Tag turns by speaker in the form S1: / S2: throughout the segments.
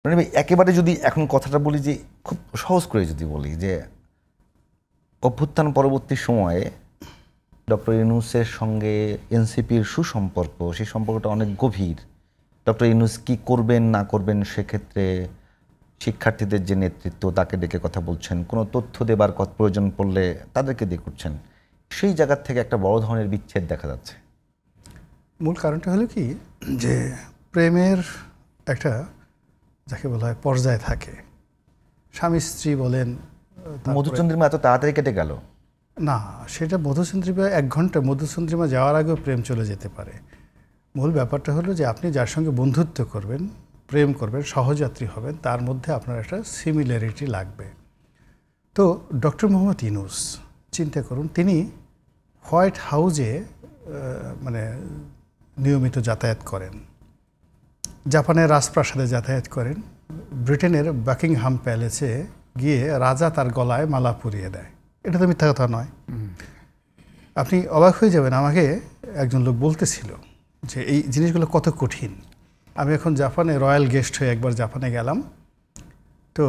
S1: মানে একেবারে যদি এখন কথাটা বলি যে খুব সহজ করে যদি বলি যে অভ্যুত্থান পরবর্তী সময়ে ডক্টর ইউনূসের সঙ্গে এনসিপির সুসম্পর্ক, সেই সম্পর্কটা অনেক গভীর। ডক্টর ইউনূস কি করবেন না করবেন সেক্ষেত্রে শিক্ষার্থীদের যে নেতৃত্ব তাকে ডেকে কথা বলছেন, কোনো তথ্য দেবার প্রয়োজন পড়লে তাদেরকে দিয়ে করছেন, সেই জায়গার থেকে একটা বড় ধরনের বিচ্ছেদ দেখা যাচ্ছে।
S2: মূল কারণটা হলো কি যে প্রেমের একটা যাকে বলা হয় পর্যায় থাকে। স্বামী স্ত্রী বলেন,
S1: মধুচন্দ্রিমা এত তাড়াতাড়ি কেটে গেল
S2: না, সেটা মধুচন্দ্রিমা 1 ঘন্টা, মধুচন্দ্রিমা যাওয়ার আগেও প্রেম চলে যেতে পারে। মূল ব্যাপারটা হলো যে আপনি যার সঙ্গে বন্ধুত্ব করবেন, প্রেম করবেন, সহযাত্রী হবেন, তার মধ্যে আপনার একটা সিমিলারিটি লাগবে। তো ডক্টর মোহাম্মদ ইউনূস চিন্তা করুন, তিনি হোয়াইট হাউজে মানে নিয়মিত যাতায়াত করেন, জাপানের রাজপ্রাসাদে যাতায়াত করেন, ব্রিটেনের বাকিংহাম প্যালেসে গিয়ে রাজা তার গলায় মালা পরিয়ে দেয়। এটা তো মিথ্যা কথা নয়। আপনি অবাক হয়ে যাবেন, আমাকে একজন লোক বলতেছিল যে এই জিনিসগুলো কত কঠিন। আমি এখন জাপানে রয়্যাল গেস্ট হয়ে একবার জাপানে গেলাম, তো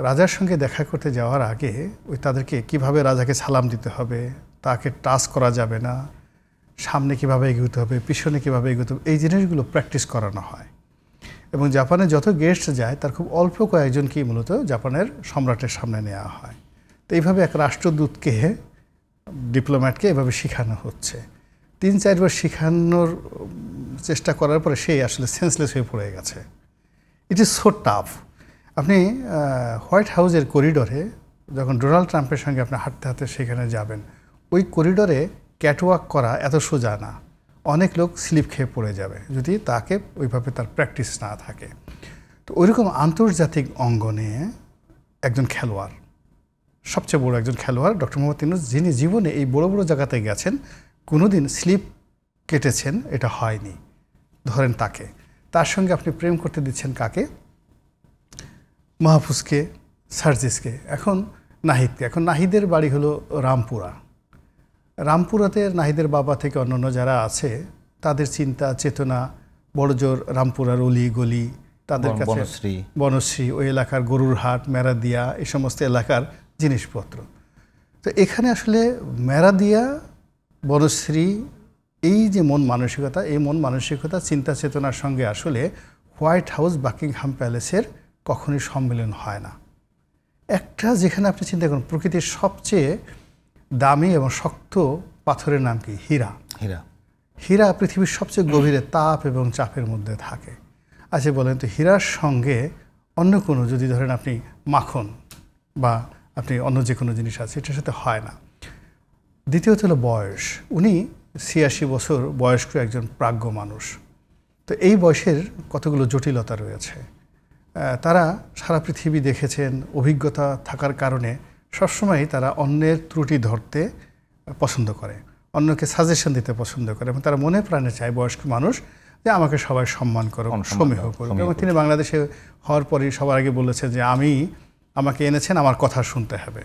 S2: রাজার সঙ্গে দেখা করতে যাওয়ার আগে ওই তাদেরকে কিভাবে রাজাকে সালাম দিতে হবে, তাকে টাচ করা যাবে না, সামনে কিভাবে এগোতে হবে, পিছনে কিভাবে এগোতে হবে, এই জিনিসগুলো প্র্যাকটিস করানো হয়। এবং জাপানে যত গেস্ট যায় তার খুব অল্প কয়েকজনকেই মূলত জাপানের সম্রাটের সামনে নেওয়া হয়। তো এইভাবে এক রাষ্ট্রদূতকে, ডিপ্লোম্যাটকে এভাবে শেখানো হচ্ছে। 3-4 বার শেখানোর চেষ্টা করার পরে সে আসলে সেন্সলেস হয়ে পড়ে গেছে। It is so tough. আপনি হোয়াইট হাউসের করিডোরে যখন ডোনাল্ড ট্রাম্পের সঙ্গে আপনি হাঁটতে হাঁটতে সেখানে যাবেন, ওই করিডোরে ক্যাটওয়াক করা এত সোজা না। অনেক লোক স্লিপ খেয়ে পড়ে যাবে যদি তাকে ওইভাবে তার প্র্যাকটিস না থাকে। তো ওইরকম আন্তর্জাতিক অঙ্গনে একজন খেলোয়াড়, সবচেয়ে বড় একজন খেলোয়াড় ডক্টর মোহাম্মদ ইউনূস, যিনি জীবনে এই বড় বড় জায়গাতে গেছেন, কোনোদিন স্লিপ কেটেছেন এটা হয়নি। ধরেন তাকে, তার সঙ্গে আপনি প্রেম করতে দিচ্ছেন কাকে? মাহফুজকে, সার্জিসকে, এখন নাহিদকে। এখন নাহিদের বাড়ি হলো রামপুরা। রামপুরাতে নাহিদের বাবা থেকে অন্যান্য যারা আছে তাদের চিন্তা চেতনা বড়জোর রামপুরার অলি গলি, তাদের কাছে বনশ্রী, ওই এলাকার গরুর হাট, মেরাদিয়া, এই সমস্ত এলাকার জিনিসপত্র। তো এখানে আসলে মেরাদিয়া, বনশ্রী, এই যে মন মানসিকতা, এই মন মানসিকতা চিন্তা চেতনার সঙ্গে আসলে হোয়াইট হাউস, বাকিংহাম প্যালেসের কখনোই সম্মিলন হয় না। একটা যেখানে আপনি চিন্তা করুন, প্রকৃতির সবচেয়ে দামি এবং শক্ত পাথরের নাম কি? হীরা। হীরা পৃথিবীর সবচেয়ে গভীরে তাপ এবং চাপের মধ্যে থাকে। আচ্ছা বলেন তো, হীরার সঙ্গে অন্য কোনো, যদি ধরেন আপনি মাখন বা আপনি অন্য যে কোনো জিনিস আছে, এটার সাথে হয় না। দ্বিতীয়ত হলো বয়স। উনি 86 বছর বয়স্ক একজন প্রাজ্ঞ মানুষ। তো এই বয়সের কতগুলো জটিলতা রয়েছে। তারা সারা পৃথিবী দেখেছেন, অভিজ্ঞতা থাকার কারণে সবসময় তারা অন্যের ত্রুটি ধরতে পছন্দ করে, অন্যকে সাজেশন দিতে পছন্দ করে, এবং তারা মনে প্রাণে চায় বয়স্ক মানুষ যে আমাকে সবাই সম্মান করুক, সমীহ করুক। এবং তিনি বাংলাদেশে হওয়ার পরই সবার আগে বলেছেন যে আমাকে এনেছেন, আমার কথা শুনতে হবে।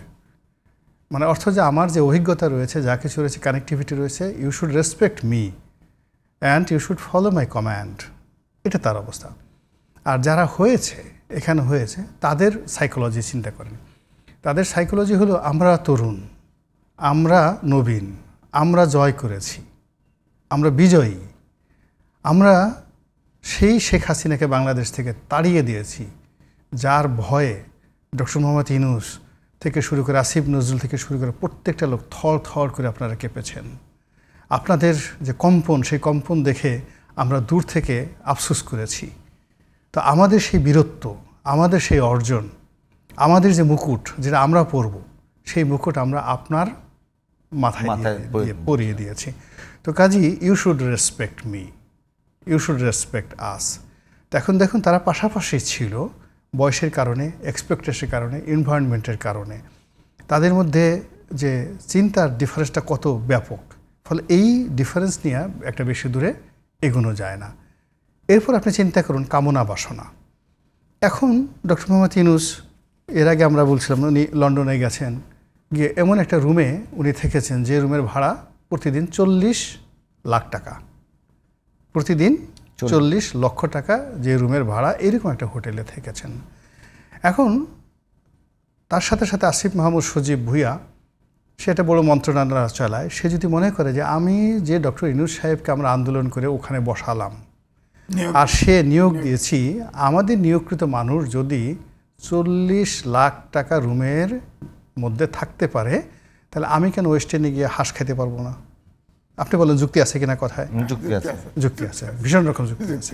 S2: মানে অর্থ যে আমার যে অভিজ্ঞতা রয়েছে, যা কিছু রয়েছে, কানেক্টিভিটি রয়েছে, you should respect me and you should follow my command. এটা তার অবস্থা। আর যারা এখানে হয়েছে তাদের সাইকোলজি চিন্তা করেন। তাদের সাইকোলজি হলো, আমরা তরুণ, আমরা নবীন, আমরা জয় করেছি, আমরা বিজয়ী, আমরা সেই শেখ হাসিনাকে বাংলাদেশ থেকে তাড়িয়ে দিয়েছি, যার ভয়ে ডক্টর মোহাম্মদ ইউনূস থেকে শুরু করে আসিফ নজরুল থেকে শুরু করে প্রত্যেকটা লোক থর থর করে আপনারা কেঁপেছেন। আপনাদের যে কম্পন, সেই কম্পন দেখে আমরা দূর থেকে আফসোস করেছি। তো আমাদের সেই বীরত্ব, আমাদের সেই অর্জন, আমাদের যে মুকুট যেটা আমরা পরব, সেই মুকুট আমরা আপনার মাথায় পরিয়ে দিয়েছি। তো Kazi you should respect me, you should respect us. তো এখন দেখুন, তারা পাশাপাশি ছিল বয়সের কারণে, এক্সপেকটেশনের কারণে, এনভায়রনমেন্টের কারণে। তাদের মধ্যে যে চিন্তার ডিফারেন্সটা কত ব্যাপক, ফলে এই ডিফারেন্স নিয়ে একটা বেশি দূরে এগোনো যায় না। এরপর আপনি চিন্তা করুন কামনা বাসনা। এখন ডক্টর মোহাম্মদ ইউনূস, এর আগে আমরা বলছিলাম উনি লন্ডনে গেছেন, গিয়ে এমন একটা রুমে উনি থেকেছেন যে রুমের ভাড়া প্রতিদিন 40 লাখ টাকা। প্রতিদিন 40 লক্ষ টাকা যে রুমের ভাড়া, এরকম একটা হোটেলে থেকেছেন। এখন তার সাথে সাথে আসিফ মাহমুদ সজীব ভুঁইয়া সেটা বড় মন্ত্রণালয় চালায়। সে যদি মনে করে যে আমি যে ডক্টর ইউনূস সাহেবকে আমরা আন্দোলন করে ওখানে বসালাম আর সে নিয়োগ দিয়েছি, আমাদের নিয়োগকৃত মানুষ যদি 40 লাখ টাকা রুমের মধ্যে থাকতে পারে, তাহলে আমি কেন ওয়েস্ট ইন্ডে গিয়ে হাঁস খেতে পারবো না? আপনি বলেন যুক্তি আছে কিনা কথায়? যুক্তি আছে, ভীষণ রকম যুক্তি আছে।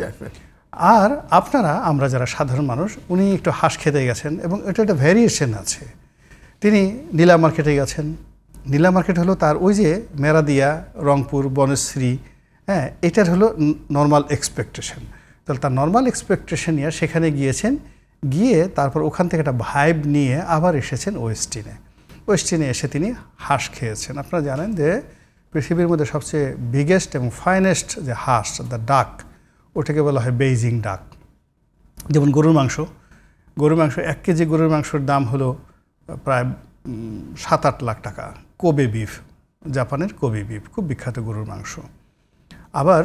S2: আর আমরা যারা সাধারণ মানুষ, উনি একটু হাঁস খেতে গেছেন এবং এটা একটা ভ্যারিয়েশন আছে। তিনি নীলা মার্কেটে গেছেন। নীলা মার্কেট হলো তার ওই যে মেরাদিয়া, রংপুর, বনশ্রী, হ্যাঁ, এটার হলো নর্মাল এক্সপেকটেশন। তাহলে তার নর্মাল এক্সপেকটেশন নিয়ে সেখানে গিয়েছেন, গিয়ে তারপর ওখান থেকে একটা ভাইব নিয়ে আবার এসেছেন ওয়েস্টিনে। ওয়েস্টিনে এসে তিনি হাঁস খেয়েছেন। আপনারা জানেন যে পৃথিবীর মধ্যে সবচেয়ে বিগেস্ট এবং ফাইনেস্ট যে হাঁস, দ্য ডাক, ওটাকে বলা হয় বেইজিং ডাক। যেমন গরুর মাংস 1 কেজি গরুর মাংসের দাম হলো প্রায় 7-8 লাখ টাকা। কোবে বিফ, জাপানের কোবে বিফ, খুব বিখ্যাত গরুর মাংস। আবার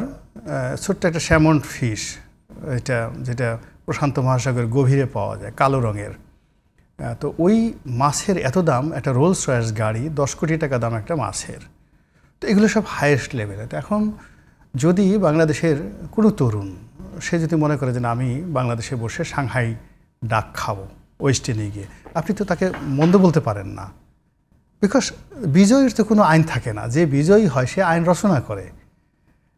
S2: ছোট্ট একটা স্যামন ফিশ, যেটা প্রশান্ত মহাসাগরের গভীরে পাওয়া যায়, কালো রঙের। তো ওই মাছের এত দাম, একটা রোলস রয়েস গাড়ি 10 কোটি টাকা দাম একটা মাছের। তো এগুলো সব হাইয়েস্ট লেভেলে। তো এখন যদি বাংলাদেশের কোনো তরুণ সে যদি মনে করে যে না, আমি বাংলাদেশে বসে সাংহাই ডাক খাবো ওয়েস্ট ইন্ডে গিয়ে, আপনি তো তাকে মন্দ বলতে পারেন না। বিকজ বিজয়ের তো কোনো আইন থাকে না। যে বিজয়ী হয় সে আইন রচনা করে,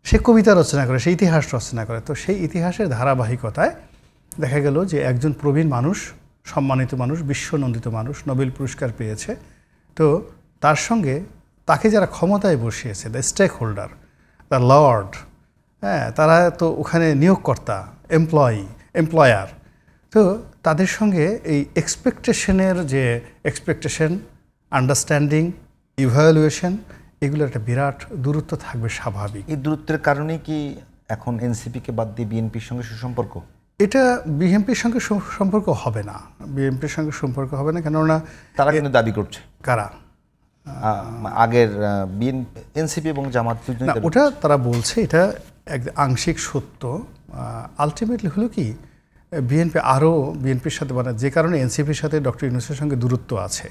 S2: সে কবিতা রচনা করে, সে ইতিহাস রচনা করে। তো সেই ইতিহাসের ধারাবাহিকতায় দেখা গেল যে একজন প্রবীণ মানুষ, সম্মানিত মানুষ, বিশ্বনন্দিত মানুষ, নোবেল পুরস্কার পেয়েছে। তো তার সঙ্গে তাকে যারা ক্ষমতায় বসিয়েছে, the stakeholder, the lord, হ্যাঁ, তারা তো ওখানে নিয়োগকর্তা, এমপ্লয়ার। তো তাদের সঙ্গে এই এক্সপেকটেশন, আন্ডারস্ট্যান্ডিং, ইভ্যালুয়েশন, এগুলোর একটা বিরাট দূরত্ব থাকবে স্বাভাবিক।
S1: এই দূরত্বের কারণে কি এখন এনসিপিকে বাদ দিয়ে বিএনপির সঙ্গে সুসম্পর্ক?
S2: এটা বিএনপির সঙ্গে সম্পর্ক হবে না। বিএনপির সঙ্গে সম্পর্ক হবে না, কেননা
S1: তারা কিন্তু দাবি করছে।
S2: কারা?
S1: আগের এনসিপি এবং জামাত।
S2: ওটা তারা বলছে, এটা এক আংশিক সত্য। আলটিমেটলি হলো কি, বিএনপির সাথে, মানে যে কারণে এনসিপির সাথে ডক্টর ইউনূসের সঙ্গে দূরত্ব আছে,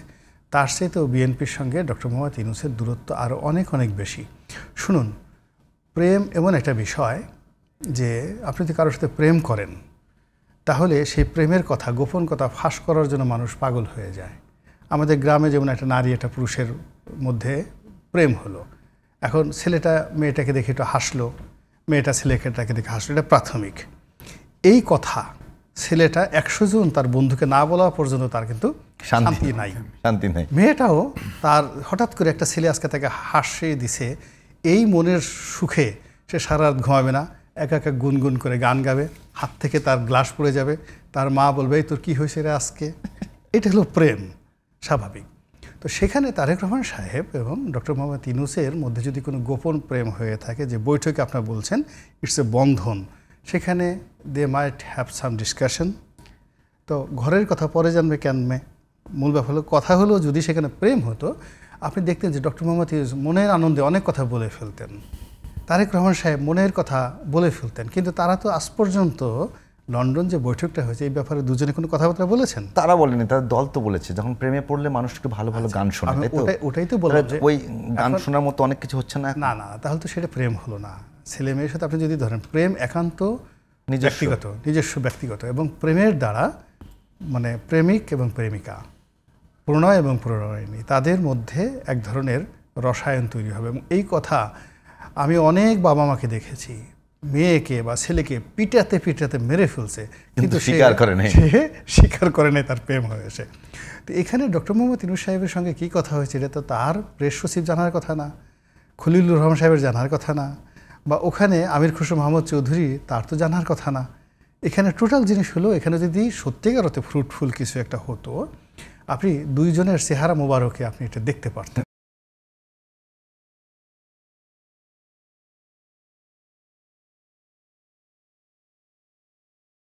S2: তার চাইতেও বিএনপির সঙ্গে ডক্টর মোহাম্মদ ইউনূসের দূরত্ব আরও অনেক অনেক বেশি। শুনুন, প্রেম এমন একটা বিষয় যে আপনি যদি কারোর সাথে প্রেম করেন, তাহলে সেই প্রেমের কথা, গোপন কথা ফাঁস করার জন্য মানুষ পাগল হয়ে যায়। আমাদের গ্রামে যেমন একটা নারী একটা পুরুষের মধ্যে প্রেম হলো, এখন ছেলেটা মেয়েটাকে দেখে একটু হাসলো, মেয়েটা ছেলেটাকে দেখে হাসলো, এটা প্রাথমিক। এই কথা ছেলেটা 100 জন তার বন্ধুকে না বলা পর্যন্ত তার কিন্তু শান্তি নাই। মেয়েটাও তার হঠাৎ করে একটা ছেলে আজকে তাকে হাসিয়ে দিছে, এই মনের সুখে সে সারা রাত ঘুমাবে না, একা একা গুনগুন করে গান গাবে, হাত থেকে তার গ্লাস পড়ে যাবে, তার মা বলবে এই তোর কী হয়েছে রে আজকে। এটা হলো প্রেম, স্বাভাবিক। তো সেখানে তারেক রহমান সাহেব এবং ডক্টর মোহাম্মদ ইউনূসের মধ্যে যদি কোনো গোপন প্রেম হয়ে থাকে, যে বৈঠকে আপনার বলছেন ইটস এ বন্ধন, সেখানে দে মাইট হ্যাভ সাম ডিসকাশন। তো ঘরের কথা পরে জানবে কেনমে, মূল ব্যাপার হলো, কথা হলো যদি সেখানে প্রেম হতো, আপনি দেখতেন যে ডক্টর মোহাম্মদ ইউনূস মনের আনন্দে অনেক কথা বলে ফেলতেন, তারেক রহমান সাহেব মনের কথা বলে ফেলতেন। কিন্তু তারা তো আজ পর্যন্ত লন্ডন যে বৈঠকটা হয়েছে এই ব্যাপারে দুজনে কোনো কথাবার্তা বলেছেন?
S1: তারা বলেনি, তাদের দল তো বলেছে যখন প্রেমে পড়লে মানুষ একটু ভালো ভালো গান শোনে।
S2: ওটাই তো বললাম যে
S1: ওই গান শোনার মতো অনেক কিছু হচ্ছে না।
S2: না, তাহলে তো সেটা প্রেম হলো না। ছেলে মেয়ের সাথে আপনি যদি ধরেন, প্রেম একান্ত নিজস্ব ব্যক্তিগত, এবং প্রেমের দ্বারা মানে প্রেমিক এবং প্রেমিকা, প্রণয় এবং প্রণয়িনী, তাদের মধ্যে এক ধরনের রসায়ন তৈরি হবে। এবং এই কথা আমি অনেক বাবা মাকে দেখেছি, মেয়েকে বা ছেলেকে পিটাতে মেরে ফেলছে, কিন্তু সে স্বীকার করে নাই তার প্রেম হয়েছে। তো এখানে ডক্টর মোহাম্মদ ইউনূস সাহেবের সঙ্গে কী কথা হয়েছে, এটা তো তার প্রেস সচিব জানার কথা না, খলিলুর রহমান সাহেবের জানার কথা না, বা ওখানে আমির খুসরো মোহাম্মদ চৌধুরী তার তো জানার কথা না। এখানে টোটাল জিনিস হলো, এখানে যদি সত্যিকার অর্থে ফ্রুটফুল কিছু একটা হতো, আপনি দুইজনের চেহারা মোবারকে আপনি এটা দেখতে পারতেন।